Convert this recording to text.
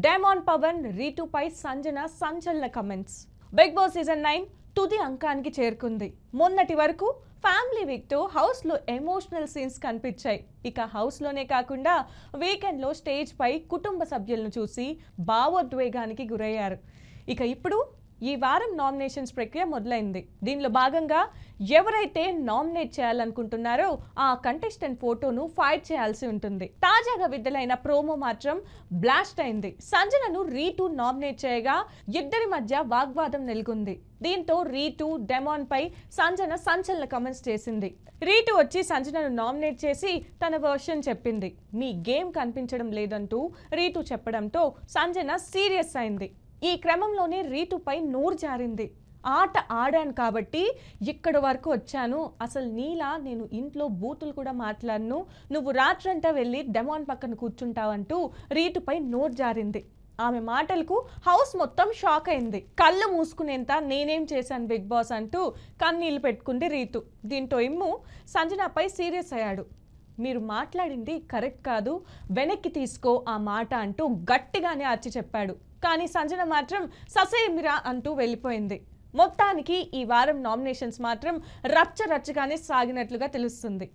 Diamond Pawan Ritu పై సంజన సంచలన comments. Big boss season 9 తుది అంకానికి చేరుకుంది. మొన్నటి వరకు ఫ్యామిలీ వీక్ తో హౌస్ లో ఎమోషనల్ సీన్స్ కనిపించాయి. ఇక హౌస్ లోనే కాకుండా వీకెండ్ లో స్టేజ్ పై కుటుంబ సభ్యులను చూసి భావోద్వేగానికి గురయ్యారు. ఇక ఇప్పుడు ఈ వారం నామినేషన్స్ ప్రక్రియ మొదలైంది. దీనిలో భాగంగా ఎవరైతే నామినేట్ చేయాలనుకుంటున్నారో ఆ కంటెస్టెంట్ ఫోటోను ఫైట్ చేయాల్సి ఉంటుంది. తాజాగా విడుదలైన ప్రోమో మాత్రం బ్లాస్ట్ అయింది. సంజనను రీతు నామినేట్ చేయగా ఇద్దరి మధ్య వాగ్వాదం నెలకొంది. దీంతో రీతు డెమాన్ పై సంజన సంచలన కమెంట్స్ చేసింది. రీతు వచ్చి సంజనను నామినేట్ చేసి తన వర్షన్ చెప్పింది. మీ గేమ్ కనిపించడం లేదంటూ రీతు చెప్పడంతో సంజన సీరియస్ అయింది. ఈ క్రమంలోనే రీతుపై నోరు జారింది. ఆట ఆడాను కాబట్టి ఇక్కడి వరకు వచ్చాను. అసలు నీలా నేను ఇంట్లో బూతులు కూడా మాట్లాడను. నువ్వు రాత్రంతా వెళ్ళి డెమాన్ పక్కన కూర్చుంటావంటూ రీతుపై నోరు జారింది. ఆమె మాటలకు హౌస్ మొత్తం షాక్ అయింది. కళ్ళు మూసుకునేంత నేనేం చేశాను బిగ్ బాస్ అంటూ కన్నీళ్లు పెట్టుకుంది రీతు. దీంతో ఇమ్ము సంజనపై సీరియస్ అయ్యాడు. మీరు మాట్లాడింది కరెక్ట్ కాదు, వెనక్కి తీసుకో ఆ మాట అంటూ గట్టిగానే అరిచి చెప్పాడు. కానీ సంజన మాత్రం ససేమిరా అంటూ వెళ్ళిపోయింది. మొత్తానికి ఈ వారం నామినేషన్స్ మాత్రం రచ్చగానే సాగినట్లుగా తెలుస్తుంది.